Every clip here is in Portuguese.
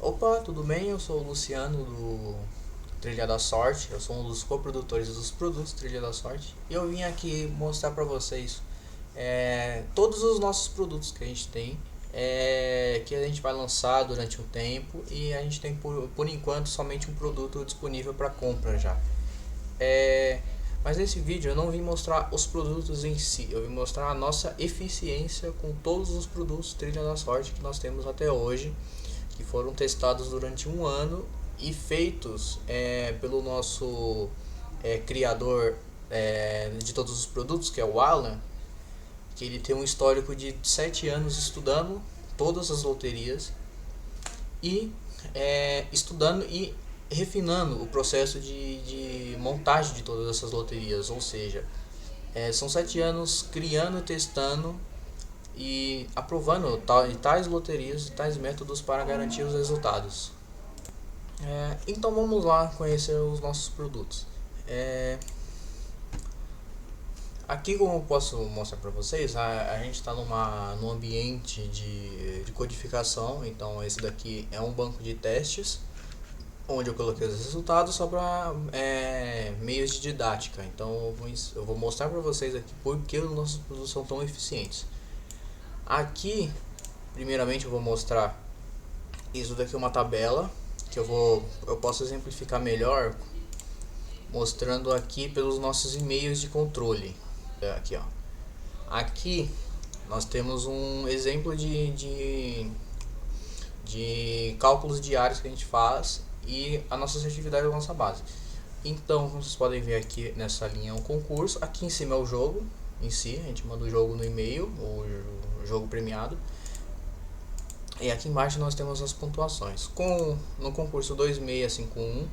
Opa, tudo bem? Eu sou o Luciano do Trilha da Sorte. Eu sou um dos coprodutores dos produtos Trilha da Sorte. E eu vim aqui mostrar para vocês todos os nossos produtos que a gente tem, que a gente vai lançar durante um tempo. E a gente tem por enquanto somente um produto disponível para compra já. É, mas nesse vídeo eu não vim mostrar os produtos em si, eu vim mostrar a nossa eficiência com todos os produtos Trilha da Sorte que nós temos até hoje, que foram testados durante um ano e feitos pelo nosso criador de todos os produtos, que é o Alan, que ele tem um histórico de 7 anos estudando todas as loterias e estudando e refinando o processo de montagem de todas essas loterias, ou seja, são 7 anos criando, testando e aprovando tais loterias e tais métodos para garantir os resultados. Então vamos lá conhecer os nossos produtos. Aqui, como eu posso mostrar para vocês, a gente está num ambiente de codificação. Então esse daqui é um banco de testes onde eu coloquei os resultados só para meios de didática. Então eu vou mostrar para vocês aqui por que os nossos produtos são tão eficientes. Aqui, primeiramente, eu vou mostrar isso daqui é uma tabela que eu posso exemplificar melhor mostrando aqui pelos nossos e-mails de controle. Aqui, ó. Aqui nós temos um exemplo de cálculos diários que a gente faz e a nossa atividade da nossa base. Então, como vocês podem ver aqui nessa linha é um concurso, aqui em cima é o jogo em si, a gente manda o jogo no e-mail, o jogo premiado. E aqui embaixo nós temos as pontuações. No concurso 2651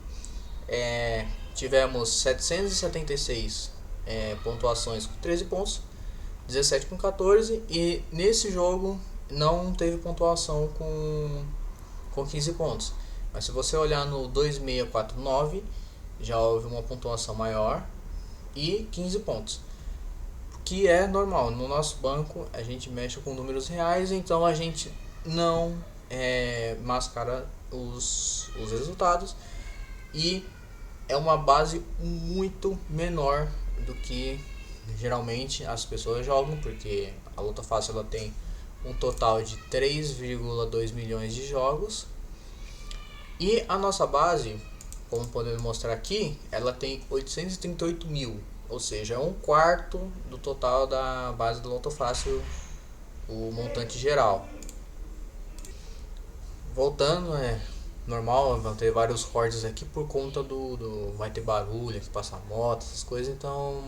tivemos 776 pontuações com 13 pontos, 17 com 14, e nesse jogo não teve pontuação com 15 pontos. Mas se você olhar no 2649, já houve uma pontuação maior e 15 pontos, que é normal. No nosso banco a gente mexe com números reais, então a gente não mascara os resultados, e é uma base muito menor do que geralmente as pessoas jogam, porque a Luta Fácil ela tem um total de 3,2 milhões de jogos e a nossa base, como podemos mostrar aqui, ela tem 838 mil, ou seja, é um quarto do total da base do Luta Fácil, o montante geral. Voltando, normal, vão ter vários cortes aqui por conta vai ter barulho, aqui passa moto, essas coisas, então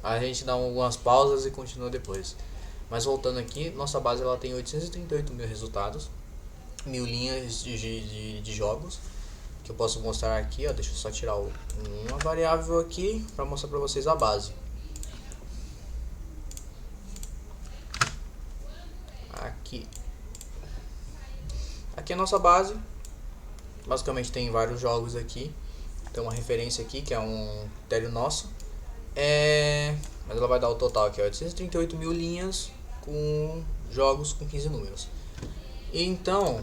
a gente dá algumas pausas e continua depois. Mas voltando aqui, nossa base ela tem 838 mil resultados, mil linhas de jogos, que eu posso mostrar aqui, ó, deixa eu só tirar uma variável aqui para mostrar para vocês a base. Aqui é a nossa base, basicamente tem vários jogos aqui, tem uma referência aqui que é um critério nosso, mas ela vai dar o total aqui, 838 mil linhas com jogos com 15 números. Então,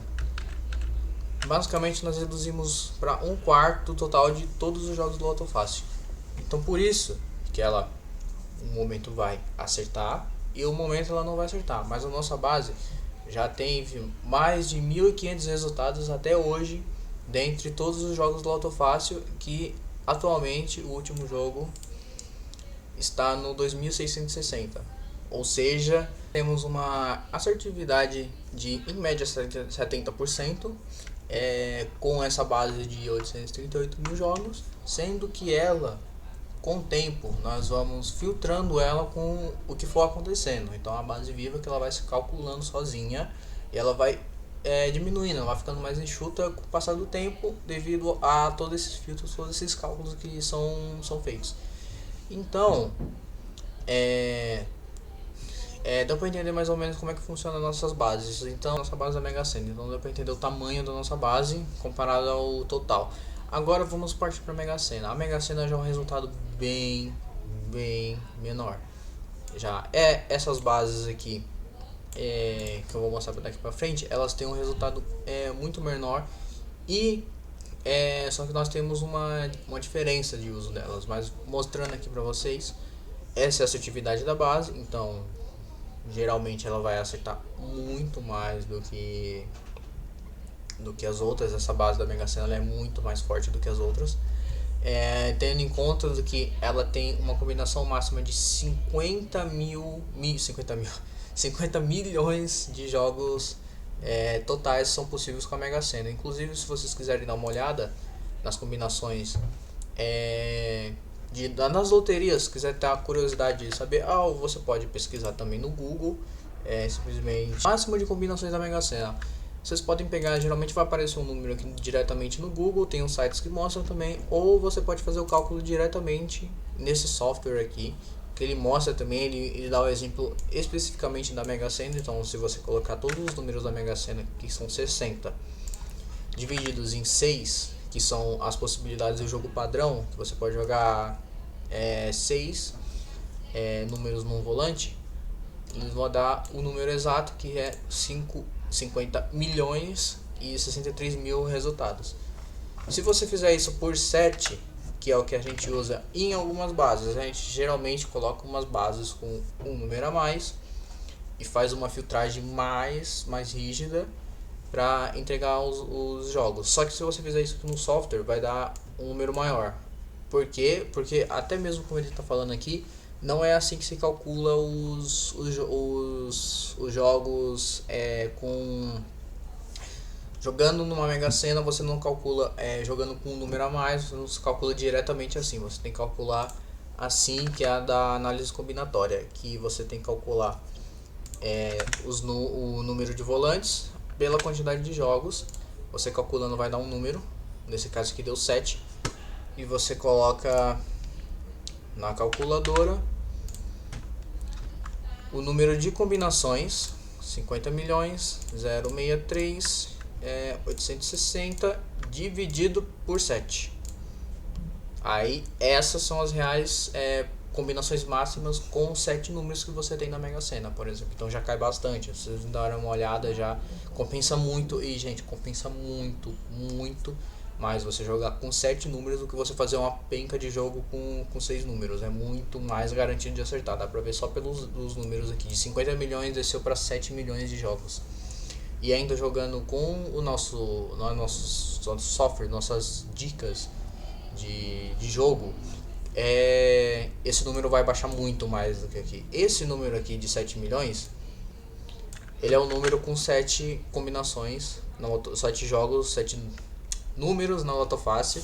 basicamente nós reduzimos para um quarto do total de todos os jogos do Loto Fácil. Então por isso que ela um momento vai acertar e um momento ela não vai acertar, mas a nossa base já teve mais de 1.500 resultados até hoje, dentre todos os jogos do Loto Fácil, que atualmente o último jogo está no 2660. Ou seja, temos uma assertividade de em média 70%, com essa base de 838 mil jogos, sendo que ela, com o tempo, nós vamos filtrando ela com o que for acontecendo. Então a base viva que ela vai se calculando sozinha e ela vai diminuindo, ela vai ficando mais enxuta com o passar do tempo, devido a todos esses filtros, todos esses cálculos que são feitos. Então dá para entender mais ou menos como é que funciona as nossas bases. Então nossa base é Mega Sena, então dá para entender o tamanho da nossa base comparado ao total. Agora vamos partir para a Mega Sena. A Mega Sena já é um resultado bem menor. Já essas bases aqui que eu vou mostrar daqui pra frente, elas têm um resultado muito menor e só que nós temos uma diferença de uso delas, mas mostrando aqui pra vocês, essa é a assertividade da base, então geralmente ela vai acertar muito mais do que as outras. Essa base da Mega Sena ela é muito mais forte do que as outras, tendo em conta do que ela tem uma combinação máxima de 50 milhões de jogos totais são possíveis com a Mega Sena. Inclusive, se vocês quiserem dar uma olhada nas combinações nas loterias, se quiser ter a curiosidade de saber, você pode pesquisar também no Google, simplesmente máximo de combinações da Mega Sena. Vocês podem pegar, geralmente vai aparecer um número aqui diretamente no Google, tem uns sites que mostram também, ou você pode fazer o cálculo diretamente nesse software aqui, que ele mostra também, ele dá o exemplo especificamente da Mega Sena. Então, se você colocar todos os números da Mega Sena, que são 60, divididos em 6, que são as possibilidades do jogo padrão, que você pode jogar 6 números num volante, eles vão dar o número exato, que é 50 milhões e 63 mil resultados. Se você fizer isso por 7, que é o que a gente usa em algumas bases, a gente geralmente coloca umas bases com um número a mais e faz uma filtragem mais rígida para entregar os jogos. Só que se você fizer isso no software, vai dar um número maior. Por quê? Porque até mesmo como ele está falando aqui, não é assim que se calcula os jogos jogando numa Mega Sena. Você não calcula jogando com um número a mais, você não se calcula diretamente assim. Você tem que calcular assim, que é a da análise combinatória, que você tem que calcular o número de volantes pela quantidade de jogos. Você calculando vai dar um número, nesse caso aqui deu 7, e você coloca na calculadora o número de combinações, 50 milhões, 063, 860, dividido por 7. Aí essas são as reais combinações máximas com 7 números que você tem na Mega Sena, por exemplo. Então já cai bastante, vocês darem uma olhada, já compensa muito. E gente, compensa muito mais você jogar com 7 números do que você fazer uma penca de jogo com 6 números. É muito mais garantido de acertar. Dá pra ver só pelos números aqui. De 50 milhões desceu para 7 milhões de jogos. E ainda jogando com o nosso software, nossas dicas de jogo, esse número vai baixar muito mais do que aqui. Esse número aqui de 7 milhões, ele é um número com 7 combinações, 7 jogos, 7 números na Loto Fácil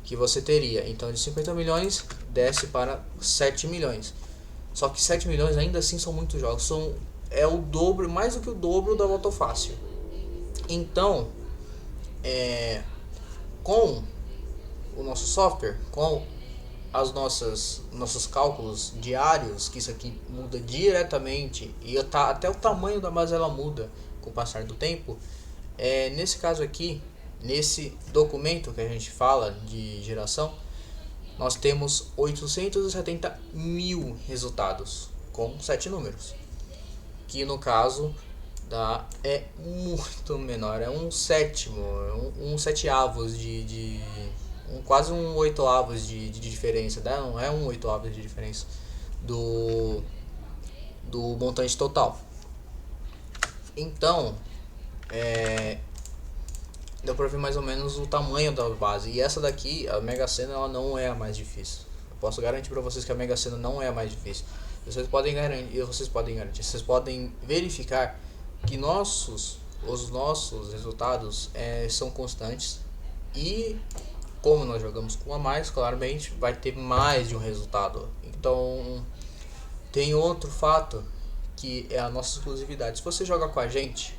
que você teria. Então de 50 milhões desce para 7 milhões. Só que 7 milhões ainda assim são muitos jogos. É o dobro, mais do que o dobro da Loto Fácil. Então, com o nosso software, com nossos cálculos diários, que isso aqui muda diretamente, e até o tamanho da base ela muda com o passar do tempo. Nesse caso aqui, nesse documento que a gente fala de geração, nós temos 870 mil resultados com 7 números, que no caso é muito menor, é um sétimo, um seteavos quase um oitavos de diferença, né? Não é um oitavos de diferença do montante total. Então, deu pra ver mais ou menos o tamanho da base. E essa daqui, a Mega Sena, ela não é a mais difícil. Eu posso garantir pra vocês que a Mega Sena não é a mais difícil. Vocês podem verificar que os nossos resultados são constantes. E como nós jogamos com a mais, claramente vai ter mais de um resultado. Então tem outro fato, que é a nossa exclusividade. Se você joga com a gente,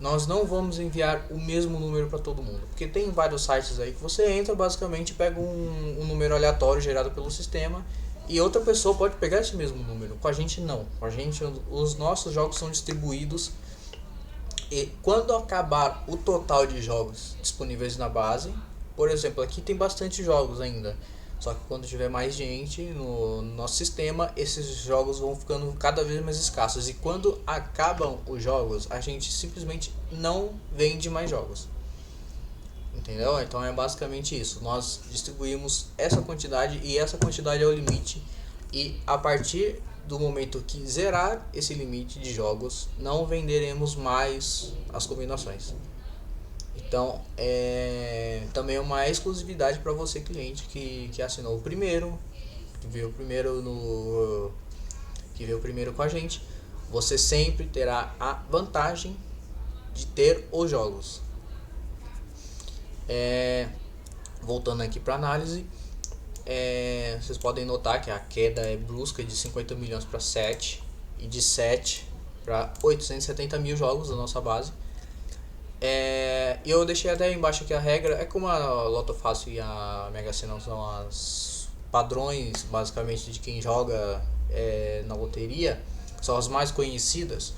nós não vamos enviar o mesmo número para todo mundo, porque tem vários sites aí que você entra, basicamente pega um número aleatório gerado pelo sistema e outra pessoa pode pegar esse mesmo número. Com a gente não. Com a gente os nossos jogos são distribuídos, e quando acabar o total de jogos disponíveis na base, por exemplo, aqui tem bastante jogos ainda. Só que quando tiver mais gente no nosso sistema, esses jogos vão ficando cada vez mais escassos. E quando acabam os jogos, a gente simplesmente não vende mais jogos. Entendeu? Então é basicamente isso. Nós distribuímos essa quantidade e essa quantidade é o limite. E a partir do momento que zerar esse limite de jogos, não venderemos mais as combinações. Então também é uma exclusividade para você cliente que assinou o primeiro, que veio primeiro com a gente. Você sempre terá a vantagem de ter os jogos. Voltando aqui para análise, vocês podem notar que a queda é brusca de 50 milhões para 7 e de 7 para 870 mil jogos da nossa base. E eu deixei até embaixo aqui a regra. É como a Loto Fácil e a Mega Sena são as padrões basicamente de quem joga na loteria, são as mais conhecidas.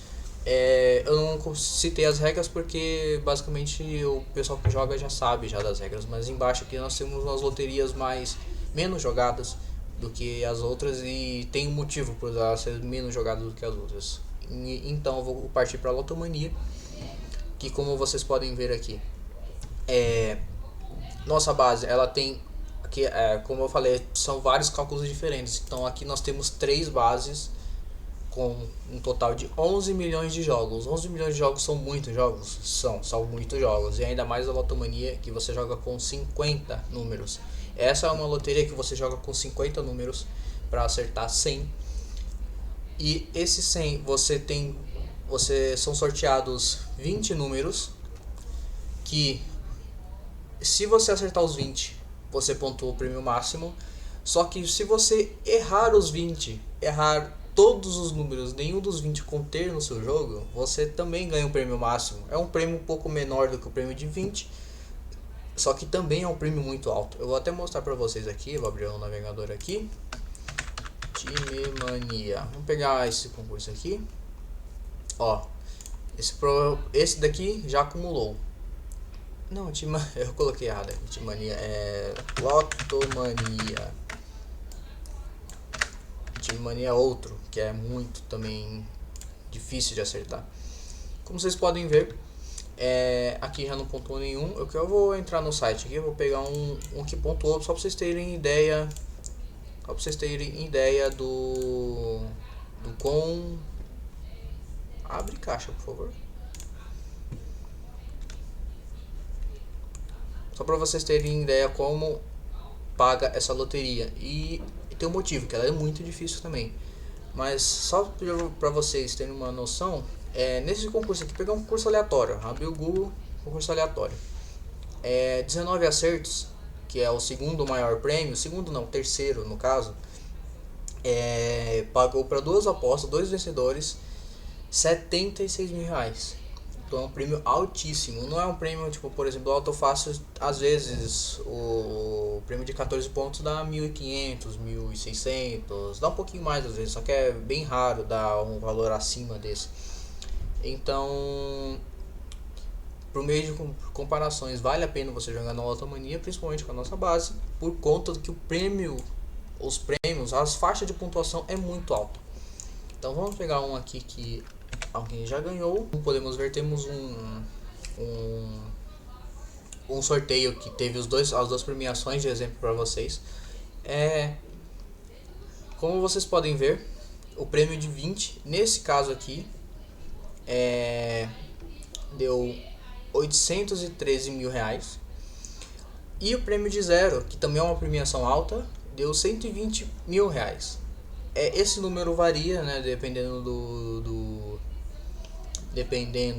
Eu não citei as regras porque basicamente o pessoal que joga já sabe já das regras, mas embaixo aqui nós temos as loterias menos jogadas do que as outras e tem um motivo por elas serem menos jogadas do que as outras. Então eu vou partir para a Lotomania, que como vocês podem ver aqui, nossa base ela tem aqui, como eu falei, são vários cálculos diferentes. Então aqui nós temos 3 bases com um total de 11 milhões de jogos. 11 milhões de jogos são muitos jogos? São muitos jogos. E ainda mais a Lotomania, que você joga com 50 números. Essa é uma loteria que você joga com 50 números para acertar 100. E esses 100 são sorteados 20 números, que se você acertar os 20, você pontua o prêmio máximo. Só que se você errar os 20, errar todos os números, nenhum dos 20 conter no seu jogo, você também ganha um prêmio máximo. É um prêmio um pouco menor do que o prêmio de 20, só que também é um prêmio muito alto. Eu vou até mostrar pra vocês aqui, vou abrir o navegador aqui. Time Mania. Vamos pegar esse concurso aqui. Ó, esse daqui já acumulou. Não, eu coloquei errado aqui. Time Mania é Lotomania. Time Mania é outro, que é muito também difícil de acertar. Como vocês podem ver, aqui já não pontuou nenhum. Eu vou entrar no site aqui, eu vou pegar um que pontuou, só para vocês terem ideia. Só para vocês terem ideia do quão... Abre caixa, por favor. Só para vocês terem ideia como paga essa loteria. E tem um motivo, que ela é muito difícil também. Mas só para vocês terem uma noção, nesse concurso aqui, pegar um concurso aleatório, abrir o Google, concurso aleatório, 19 acertos, que é o segundo maior prêmio, segundo não, terceiro no caso, pagou para 2 apostas, 2 vencedores, 76 mil reais. Então é um prêmio altíssimo. Não é um prêmio tipo, por exemplo, Auto Fácil, às vezes o prêmio de 14 pontos dá 1.500, 1.600, dá um pouquinho mais às vezes, só que é bem raro dar um valor acima desse. Então, por meio de comparações, vale a pena você jogar na Lotomania, principalmente com a nossa base, por conta que os prêmios, as faixas de pontuação é muito alta. Então vamos pegar um aqui que alguém já ganhou. Como podemos ver, temos um sorteio que teve as duas premiações de exemplo para vocês. Como vocês podem ver, o prêmio de 20, nesse caso aqui, deu 813 mil reais. E o prêmio de 0, que também é uma premiação alta, deu 120 mil reais. Esse número varia, né, dependendo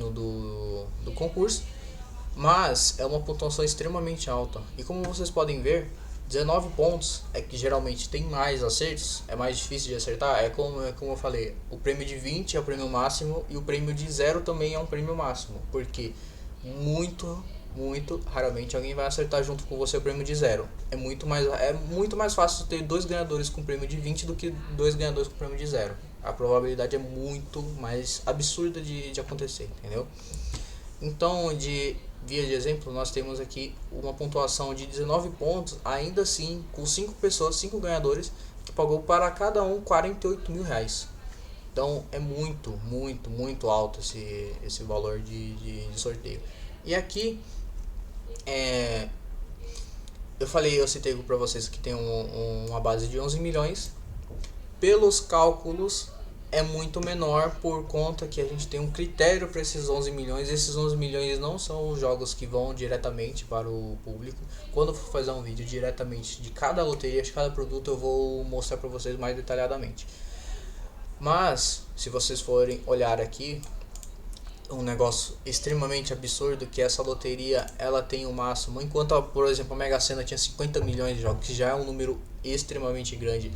do concurso, mas é uma pontuação extremamente alta. E como vocês podem ver, 19 pontos é que geralmente tem mais acertos, é mais difícil de acertar. Como eu falei, o prêmio de 20 é o prêmio máximo e o prêmio de 0 também é um prêmio máximo, porque muito raramente alguém vai acertar junto com você o prêmio de 0. É muito mais fácil ter 2 ganhadores com prêmio de 20 do que 2 ganhadores com prêmio de 0. A probabilidade é muito mais absurda de acontecer, entendeu? Então, via de exemplo, nós temos aqui uma pontuação de 19 pontos, ainda assim, com 5 pessoas, 5 ganhadores, que pagou para cada um 48 mil reais. Então é muito alto esse valor de sorteio. E aqui, eu citei para vocês que tem uma base de 11 milhões. Pelos cálculos é muito menor por conta que a gente tem um critério para esses 11 milhões. Esses 11 milhões não são os jogos que vão diretamente para o público. Quando eu for fazer um vídeo diretamente de cada loteria, de cada produto, eu vou mostrar para vocês mais detalhadamente. Mas, se vocês forem olhar aqui, um negócio extremamente absurdo, que essa loteria ela tem o máximo, enquanto por exemplo a Mega Sena tinha 50 milhões de jogos, que já é um número extremamente grande,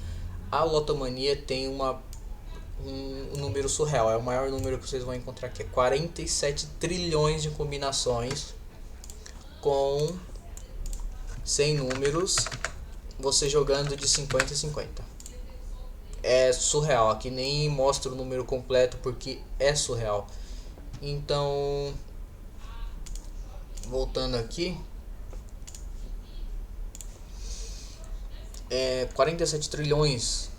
a Lotomania tem um número surreal, é o maior número que vocês vão encontrar aqui, é 47 trilhões de combinações com 100 números, você jogando de 50 em 50. É surreal, aqui nem mostra o número completo porque é surreal. Então, voltando aqui, 47 trilhões.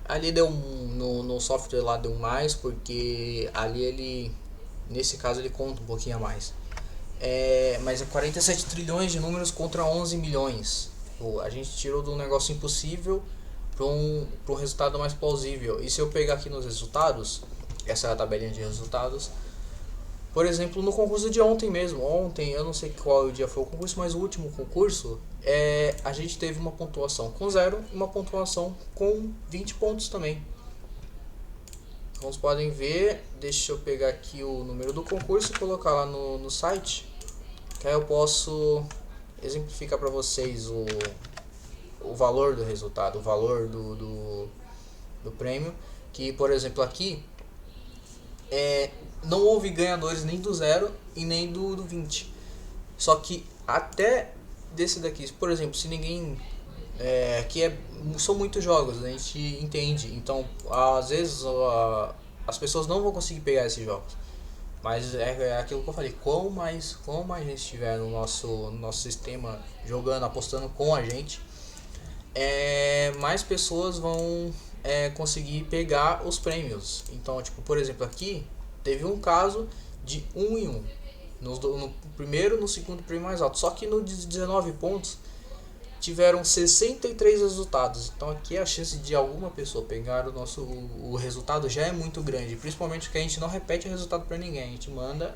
Ali deu no software lá deu mais, porque ali ele, nesse caso ele conta um pouquinho a mais. Mas é 47 trilhões de números contra 11 milhões. Pô, a gente tirou de um negócio impossível para um resultado mais plausível. E se eu pegar aqui nos resultados, essa é a tabelinha de resultados. Por exemplo, no concurso de ontem mesmo, eu não sei qual dia foi o concurso, mas o último concurso, a gente teve uma pontuação com 0 e uma pontuação com 20 pontos também. Como vocês podem ver, deixa eu pegar aqui o número do concurso e colocar lá no site, que aí eu posso exemplificar para vocês o valor do resultado, o valor do prêmio, que por exemplo aqui, não houve ganhadores nem do 0 e nem do 20. Só que até desse daqui, por exemplo, se ninguém... são muitos jogos, a gente entende. Então, às vezes, as pessoas não vão conseguir pegar esses jogos. Mas é aquilo que eu falei, quanto mais gente estiver no nosso sistema jogando, apostando com a gente, mais pessoas vão conseguir pegar os prêmios. Então, tipo, por exemplo, aqui teve um caso de 1 em 1 no primeiro, no segundo prêmio mais alto. Só que no 19 pontos tiveram 63 resultados. Então aqui a chance de alguma pessoa pegar o resultado já é muito grande. Principalmente porque a gente não repete o resultado para ninguém. A gente manda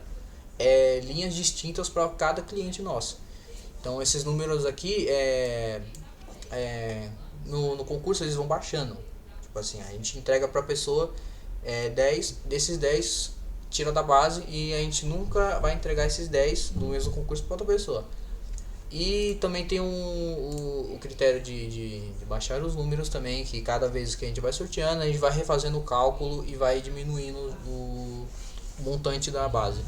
linhas distintas para cada cliente nosso. Então esses números aqui no concurso eles vão baixando. Tipo assim, a gente entrega para a pessoa 10, desses 10 tira da base e a gente nunca vai entregar esses 10 do mesmo concurso para outra pessoa. E também tem o critério de baixar os números também, que cada vez que a gente vai sorteando, a gente vai refazendo o cálculo e vai diminuindo o montante da base.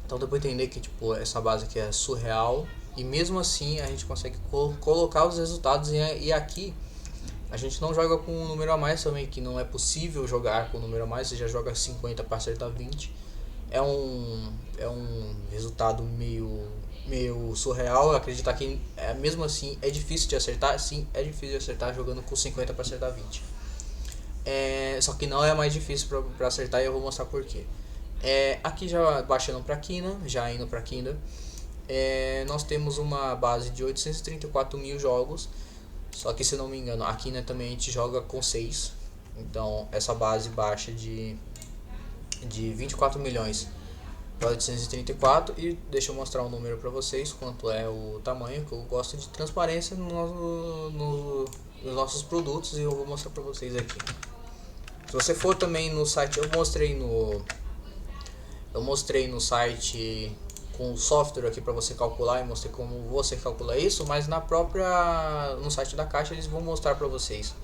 Então deu pra entender que tipo, essa base aqui é surreal e mesmo assim a gente consegue colocar os resultados e aqui a gente não joga com um número a mais também, que não é possível jogar com um número a mais, você já joga 50 para acertar 20. É um resultado meio surreal, acreditar que mesmo assim é difícil de acertar. Sim, é difícil de acertar jogando com 50 para acertar 20. Só que não é mais difícil para acertar e eu vou mostrar porquê. Aqui já baixando para Quina, já indo para Quina, nós temos uma base de 834 mil jogos. Só que se não me engano, aqui também a gente joga com 6. Então essa base baixa de 24 milhões para 834. E deixa eu mostrar um número para vocês, quanto é o tamanho, que eu gosto de transparência nos nossos produtos. E eu vou mostrar para vocês aqui. Se você for também no site, eu mostrei no site com o software aqui para você calcular e mostrei como você calcula isso, mas no site da Caixa eles vão mostrar para vocês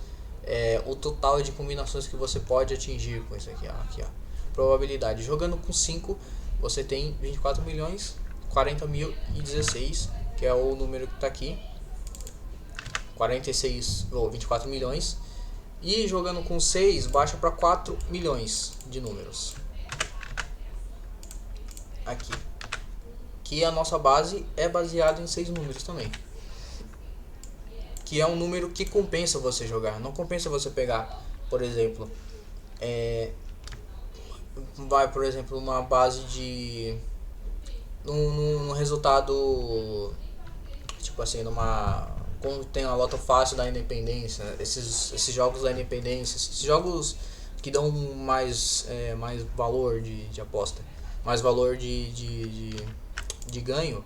o total de combinações que você pode atingir com isso aqui, ó. Probabilidade, jogando com 5 você tem 24 milhões 40 mil e 16, que é o número que está aqui, 46 ou 24 milhões, e jogando com 6 baixa para 4 milhões de números aqui. que a nossa base é baseada em 6 números também, que é um número que compensa você jogar. Não compensa você pegar, por exemplo, por exemplo, uma base de num resultado, tipo assim, como tem a Loto Fácil da Independência, esses jogos da Independência, esses jogos que dão mais valor de aposta, mais valor de ganho,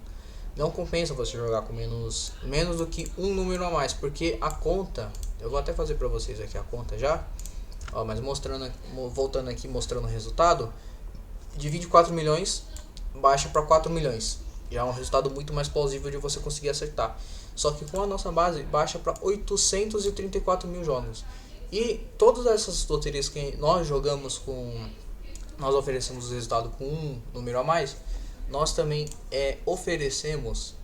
não compensa você jogar com menos do que um número a mais, porque a conta, eu vou até fazer pra vocês aqui a conta já, ó, mas voltando aqui, mostrando o resultado, de 24 milhões baixa para 4 milhões, já é um resultado muito mais plausível de você conseguir acertar. Só que com a nossa base baixa para 834 mil jogos. E todas essas loterias que nós jogamos nós oferecemos o resultado com um número a mais, nós também oferecemos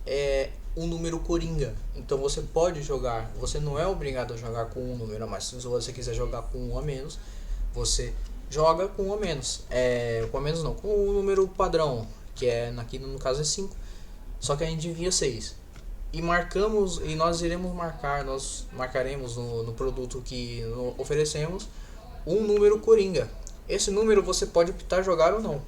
um número coringa. Então você pode jogar, você não é obrigado a jogar com um número a mais. Se você quiser jogar com um a menos, você joga com um a menos. Com a menos não, com o número padrão, que aqui no caso é 5, só que a gente envia 6. E nós marcaremos no produto que oferecemos um número coringa. Esse número você pode optar jogar ou não.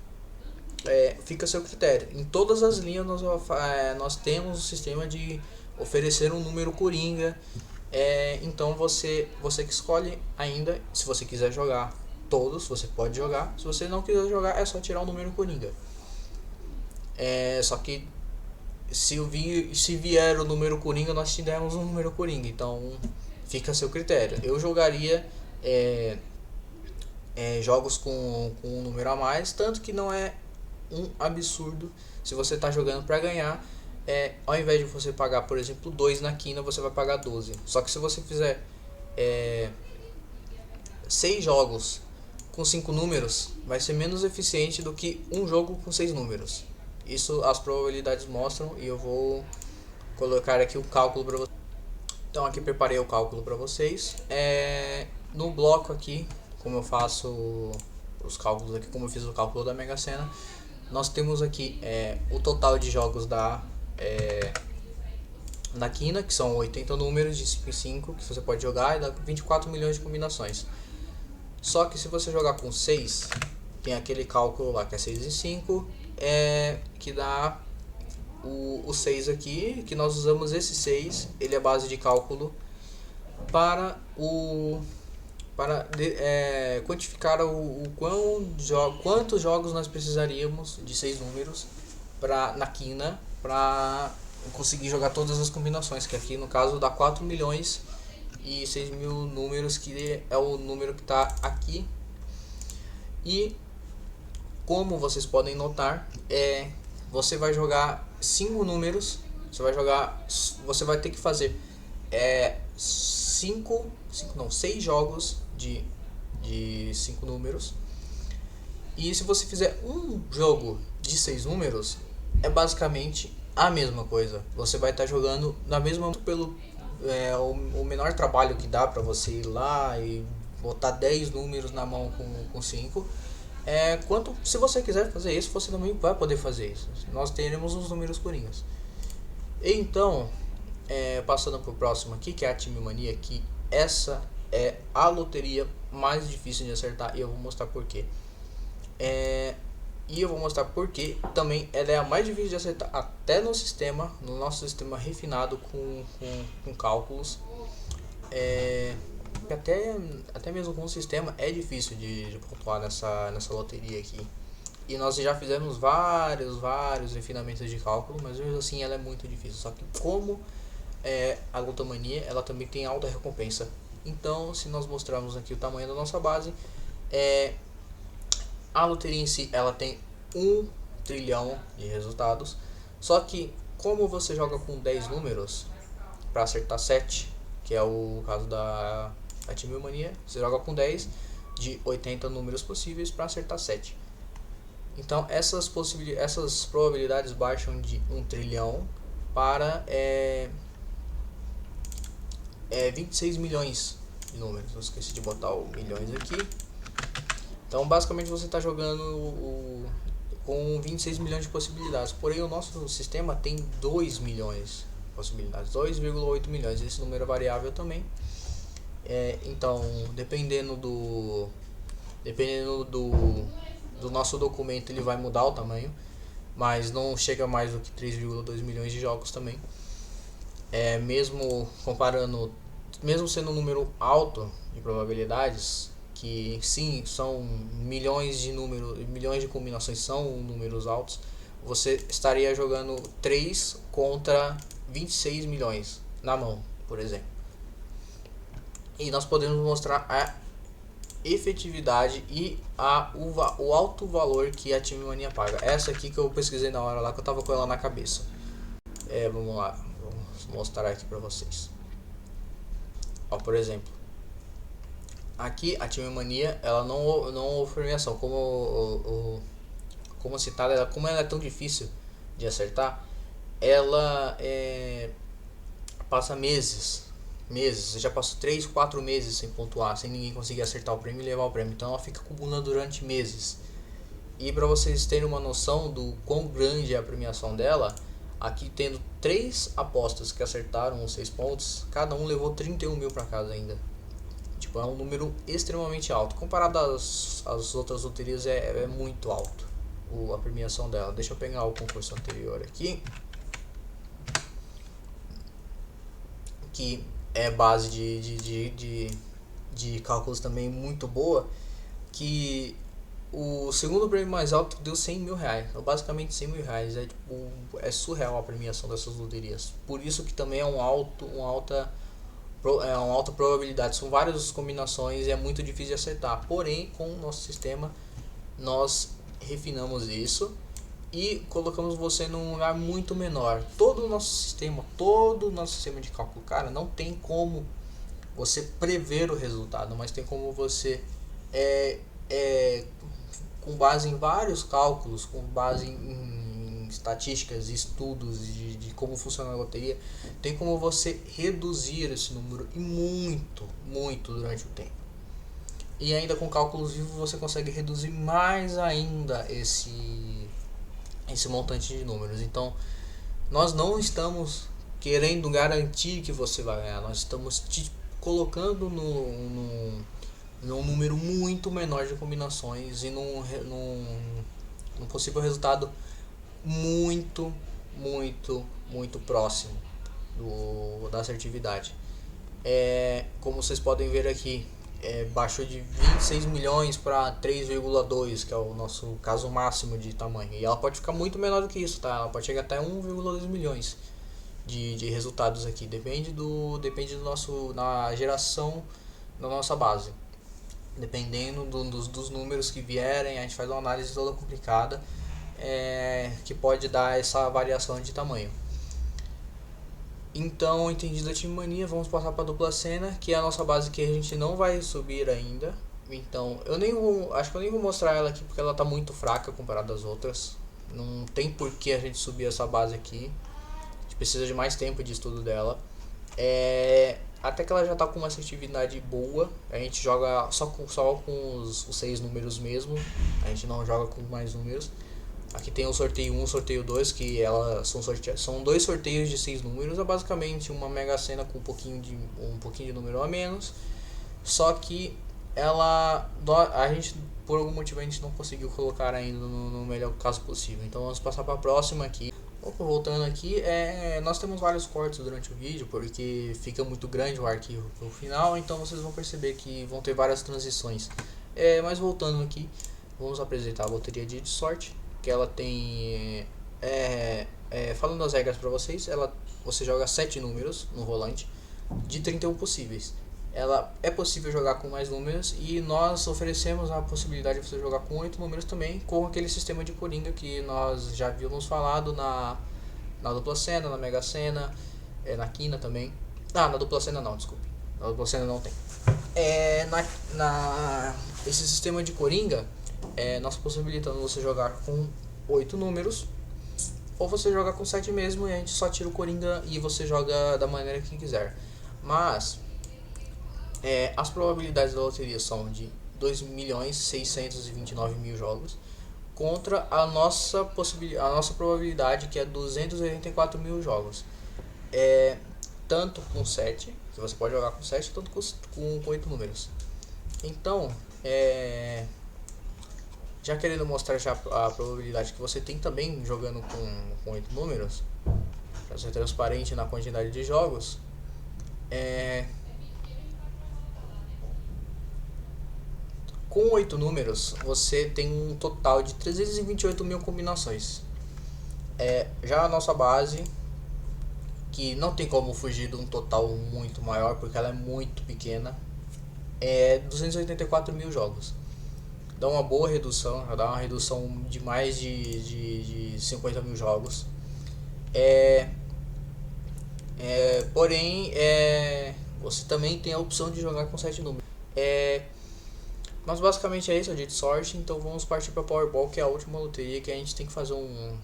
Fica a seu critério. Em todas as linhas nós temos o sistema de oferecer um número coringa. Então você que escolhe ainda. Se você quiser jogar todos, você pode jogar. Se você não quiser jogar, é só tirar o número coringa. Só que se vier o número coringa, nós te demos um número coringa. Então fica a seu critério. Eu jogaria jogos com um número a mais, tanto que não é um absurdo se você está jogando para ganhar. Ao invés de você pagar, por exemplo, 2 na quina, você vai pagar 12. Só que se você fizer 6 jogos com 5 números, vai ser menos eficiente do que um jogo com 6 números. Isso as probabilidades mostram, e eu vou colocar aqui o cálculo para vocês. Então aqui preparei o cálculo para vocês. No bloco aqui, como eu faço os cálculos aqui, como eu fiz o cálculo da Mega Sena, nós temos aqui o total de jogos da quina, que são 80 números de 5 em 5 que você pode jogar, e dá 24 milhões de combinações. Só que se você jogar com 6, tem aquele cálculo lá que é 6 em 5, que dá o 6 aqui, que nós usamos esse 6, ele é base de cálculo para quantificar quantos jogos nós precisaríamos de 6 números na quina para conseguir jogar todas as combinações, que aqui no caso dá 4 milhões e 6 mil números, que é o número que está aqui. E como vocês podem notar, você vai jogar 5 números, você vai ter que fazer 6 jogos de 5 números. E se você fizer um jogo de 6 números, é basicamente a mesma coisa. Você vai estar jogando na mesma, o menor trabalho que dá para você ir lá e botar 10 números na mão com 5. Se você quiser fazer isso, você também vai poder fazer isso. Nós teremos os números coringas. Então, passando para o próximo aqui, que é a Time Mania, que essa é a loteria mais difícil de acertar, e eu vou mostrar porquê. E eu vou mostrar porque também ela é a mais difícil de acertar até no nosso sistema refinado com cálculos. Até mesmo com o sistema é difícil de pontuar nessa loteria aqui. E nós já fizemos vários refinamentos de cálculo, mas mesmo assim ela é muito difícil. Só que como a Lotomania, ela também tem alta recompensa. Então, se nós mostrarmos aqui o tamanho da nossa base, a loteria em si, ela tem 1 trilhão de resultados. Só que como você joga com 10 números para acertar 7, que é o caso da Time Mania, você joga com 10 de 80 números possíveis para acertar 7. Então essas probabilidades baixam de 1 trilhão para 26 milhões de números. Eu esqueci de botar o milhões aqui. Então basicamente você está jogando com 26 milhões de possibilidades. Porém, o nosso sistema tem 2 milhões de possibilidades, 2,8 milhões. Esse número é variável também. Então, dependendo do nosso documento, ele vai mudar o tamanho, mas não chega mais do que 3,2 milhões de jogos também. Mesmo comparando, mesmo sendo um número alto de probabilidades, que sim, são milhões de números, milhões de combinações são números altos, você estaria jogando 3 contra 26 milhões na mão, por exemplo. E nós podemos mostrar a efetividade e o alto valor que a Time Mania paga. Essa aqui que eu pesquisei na hora lá, que eu tava com ela na cabeça. Vamos lá, vou mostrar aqui pra vocês. Ó, por exemplo, aqui a Time Mania, ela não houve premiação, como citado, como ela é tão difícil de acertar, ela passa meses, você já passou 3, 4 meses sem pontuar, sem ninguém conseguir acertar o prêmio e levar o prêmio, então ela fica acumulando durante meses. E para vocês terem uma noção do quão grande é a premiação dela, aqui tendo 3 apostas que acertaram os 6 pontos, cada um levou 31 mil para casa ainda. Tipo, é um número extremamente alto, comparado às outras loterias é muito alto a premiação dela. Deixa eu pegar o concurso anterior aqui, que é base de cálculos também muito boa, que o segundo prêmio mais alto deu 100 mil reais, basicamente 100 mil reais, é surreal a premiação dessas loterias, por isso que também é uma alta probabilidade, são várias combinações e é muito difícil de acertar, porém com o nosso sistema nós refinamos isso e colocamos você num lugar muito menor. Todo o nosso sistema de cálculo, cara, não tem como você prever o resultado, mas tem como você com base em vários cálculos, com base em estatísticas e estudos de como funciona a loteria, tem como você reduzir esse número e muito durante o tempo. E ainda com cálculos vivos você consegue reduzir mais ainda esse montante de números. Então nós não estamos querendo garantir que você vai ganhar, nós estamos te colocando num número muito menor de combinações e num possível resultado muito próximo da assertividade. Como vocês podem ver aqui, baixou de 26 milhões para 3,2, que é o nosso caso máximo de tamanho. E ela pode ficar muito menor do que isso, tá? Ela pode chegar até 1,2 milhões de resultados aqui. Depende do na geração da nossa base. Dependendo dos números que vierem, a gente faz uma análise toda complicada, que pode dar essa variação de tamanho. Então, entendido a Time Mania, vamos passar para a dupla cena, que é a nossa base que a gente não vai subir ainda. Então, acho que eu nem vou mostrar ela aqui porque ela está muito fraca comparada às outras. Não tem por que a gente subir essa base aqui. A gente precisa de mais tempo de estudo dela. Até que ela já está com uma assertividade boa. A gente joga só com os 6 números mesmo. A gente não joga com mais números. Aqui tem o sorteio 1 e o sorteio 2, que são 2 sorteios de 6 números. É basicamente uma mega sena com um pouquinho de número a menos. Só que a gente, por algum motivo, a gente não conseguiu colocar ainda no melhor caso possível. Então vamos passar para a próxima aqui. Voltando aqui, nós temos vários cortes durante o vídeo, porque fica muito grande o arquivo no final. Então vocês vão perceber que vão ter várias transições. Mas voltando aqui, vamos apresentar a loteria de sorte, que ela tem, falando as regras para vocês, você joga 7 números no rolante de 31 possíveis. Ela é possível jogar com mais números e nós oferecemos a possibilidade de você jogar com 8 números também, com aquele sistema de coringa que nós já havíamos falado na dupla cena, na mega cena, na quina também. Na dupla cena não, desculpe. Na dupla cena não tem. Esse sistema de coringa, nós possibilitamos você jogar com 8 números, ou você joga com 7 mesmo e a gente só tira o coringa e você joga da maneira que quiser. Mas as probabilidades da loteria são de 2.629.000 jogos, contra a nossa probabilidade, que é 284 mil jogos. Tanto com 7, você pode jogar com 7, tanto com 8 números. Então, já querendo mostrar já a probabilidade que você tem também jogando com 8 números, para ser transparente na quantidade de jogos, com 8 números você tem um total de 328 mil combinações. Já a nossa base, que não tem como fugir de um total muito maior, porque ela é muito pequena, é 284 mil jogos. Dá uma boa redução, já dá uma redução de mais de 50 mil jogos. Porém, você também tem a opção de jogar com 7 números. Mas basicamente é isso, a de sorte. Então vamos partir para Powerball, que é a última loteria que a gente tem que fazer um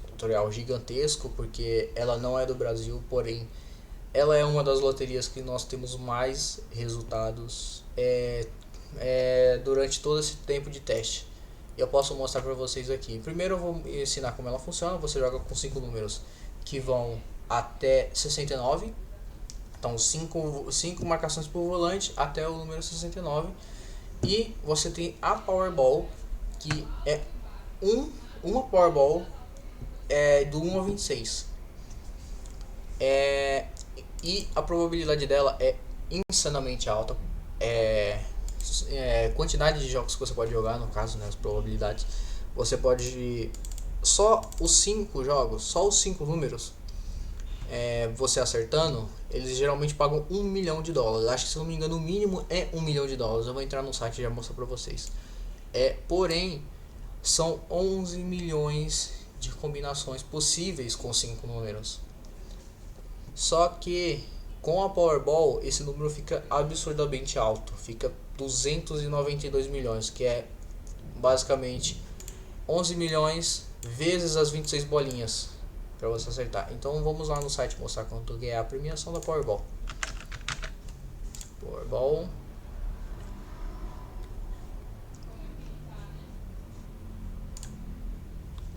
tutorial gigantesco, porque ela não é do Brasil, porém ela é uma das loterias que nós temos mais resultados durante todo esse tempo de teste. Eu posso mostrar para vocês aqui. Primeiro eu vou ensinar como ela funciona. Você joga com 5 números que vão até 69. Então 5 marcações por volante até o número 69. E você tem a Powerball, que é uma Powerball do 1 a 26. E a probabilidade dela é insanamente alta. Quantidade de jogos que você pode jogar, no caso, né, as probabilidades. Você pode... Só os 5 jogos, só os 5 números, você acertando, eles geralmente pagam $1 milhão. Acho que, se não me engano, o mínimo é $1 milhão. Eu vou entrar no site e já mostrar pra vocês. Porém, são 11 milhões de combinações possíveis com 5 números. Só que com a Powerball esse número fica absurdamente alto, fica 292 milhões, que é basicamente 11 milhões vezes as 26 bolinhas para você acertar. Então vamos lá no site mostrar quanto é a premiação da Powerball. Powerball.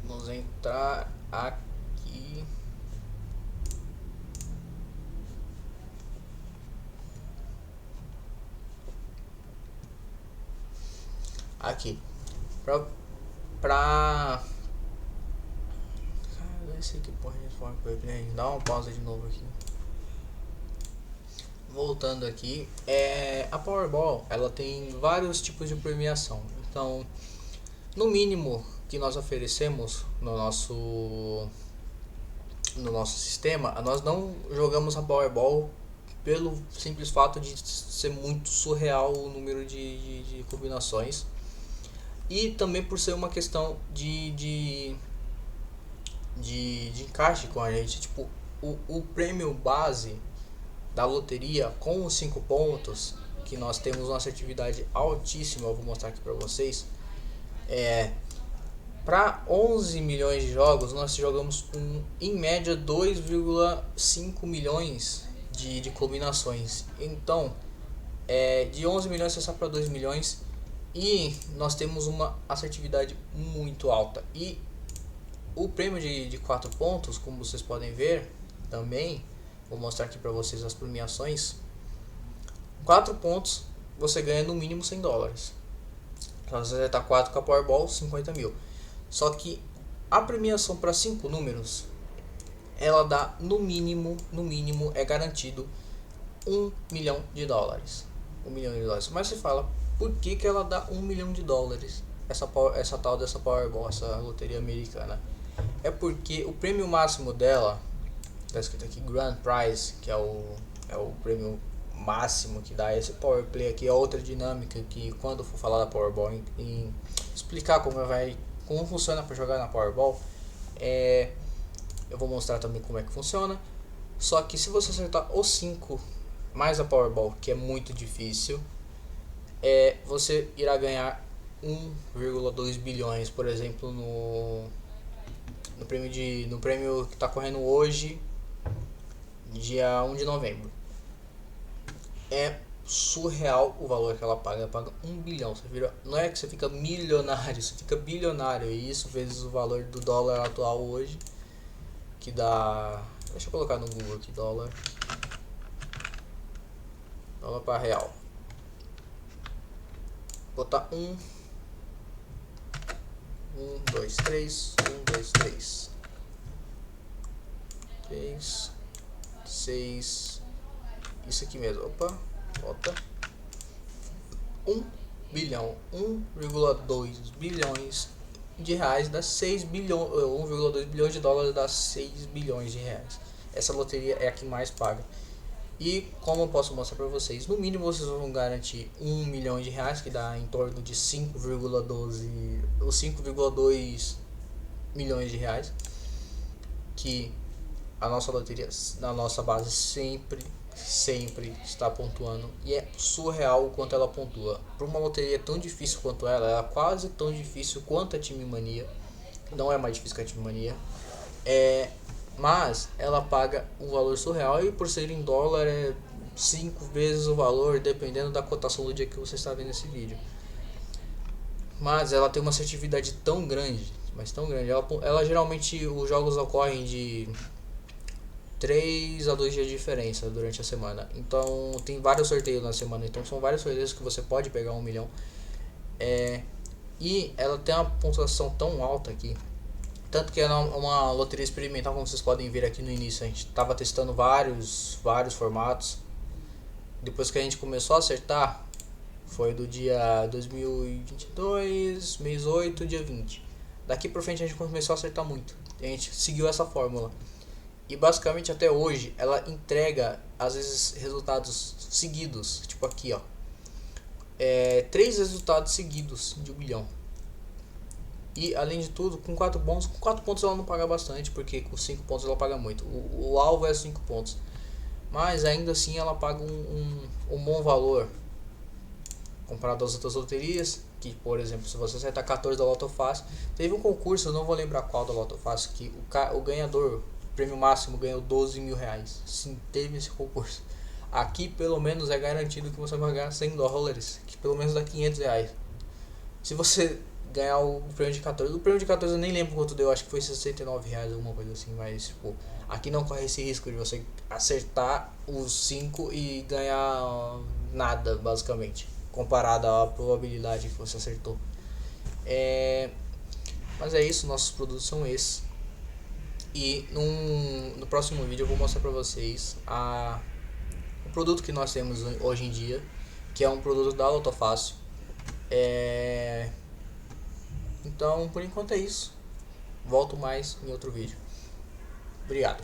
Vamos entrar aqui. Aqui pra não sei que porra de forma que eu dá uma pausa de novo aqui. Voltando aqui, a Powerball ela tem vários tipos de premiação. Então, no mínimo que nós oferecemos no nosso sistema, nós não jogamos a Powerball pelo simples fato de ser muito surreal o número de combinações, e também por ser uma questão de encaixe com a gente. Tipo, o prêmio base da loteria com os 5 pontos, que nós temos uma assertividade altíssima, eu vou mostrar aqui para vocês. Para 11 milhões de jogos, nós jogamos em média 2,5 milhões de combinações. Então, de 11 milhões você sai para 2 milhões, e nós temos uma assertividade muito alta. E o prêmio de 4 pontos, como vocês podem ver também, vou mostrar aqui para vocês as premiações. 4 pontos você ganha no mínimo $100. Então você acertar 4 com a Powerball, 50 mil. Só que a premiação para 5 números, ela dá no mínimo é garantido $1 milhão. $1 milhão. Mas você fala, por que ela dá $1 milhão? Essa tal dessa Powerball, essa loteria americana. É porque o prêmio máximo dela, tá escrito aqui Grand Prize, que é o prêmio máximo que dá. Esse Power Play aqui é outra dinâmica que, quando for falar da Powerball, em explicar como funciona para jogar na Powerball, eu vou mostrar também como é que funciona. Só que se você acertar os 5 mais a Powerball, que é muito difícil, você irá ganhar 1,2 bilhões, por exemplo, no prêmio que está correndo hoje, dia 1 de novembro. surreal o valor que ela paga. Ela paga 1 bilhão. Não é que você fica milionário, você fica bilionário. E isso vezes o valor do dólar atual hoje, que dá... Deixa eu colocar no Google aqui, dólar para real. Botar 2, 3, 6, isso aqui mesmo, opa, bota 1 bilhão, 1,2 bilhões de reais dá 6 bilhões, 1,2 bilhões de dólares dá 6 bilhões de reais. Essa loteria é a que mais paga. E como eu posso mostrar para vocês, no mínimo vocês vão garantir 1 milhão de reais, que dá em torno de 5,2 milhões de reais, que a nossa loteria, na nossa base, sempre está pontuando. E é surreal o quanto ela pontua. Para uma loteria tão difícil quanto ela é quase tão difícil quanto a Time Mania. Não é mais difícil que a Time Mania. Mas ela paga um valor surreal, e por ser em dólar é 5 vezes o valor, dependendo da cotação do dia que você está vendo esse vídeo. Mas ela tem uma assertividade tão grande, mas tão grande. Ela geralmente, os jogos ocorrem de 3 a 2 dias de diferença durante a semana. Então tem vários sorteios na semana. Então são vários sorteios que você pode pegar 1 milhão. E ela tem uma pontuação tão alta aqui. Tanto que é uma loteria experimental, como vocês podem ver aqui no início. A gente estava testando vários formatos. Depois que a gente começou a acertar, foi do dia 2022, mês 8, dia 20. Daqui por frente a gente começou a acertar muito. A gente seguiu essa fórmula. E basicamente até hoje ela entrega às vezes resultados seguidos. Tipo aqui, ó. 3 resultados seguidos de 1 bilhão. E além de tudo, com 4 pontos ela não paga bastante, porque com 5 pontos ela paga muito. O alvo é 5 pontos. Mas ainda assim ela paga um bom valor comparado às outras loterias. Que, por exemplo, se você acertar 14 da Loto Fácil, teve um concurso, eu não vou lembrar qual da Loto Fácil, que o ganhador, o prêmio máximo, ganhou 12 mil reais. Sim, teve esse concurso. Aqui pelo menos é garantido que você vai ganhar 100 dólares, que pelo menos dá 500 reais. Se você ganhar o prêmio de 14, o prêmio de 14 eu nem lembro quanto deu, acho que foi 69 reais, alguma coisa assim. Mas tipo, aqui não corre esse risco de você acertar os 5 e ganhar nada, basicamente, comparado à probabilidade que você acertou. Mas é isso, nossos produtos são esses. E no próximo vídeo eu vou mostrar pra vocês o produto que nós temos hoje em dia, que é um produto da Loto Fácil. Então por enquanto é isso. Volto mais em outro vídeo. Obrigado.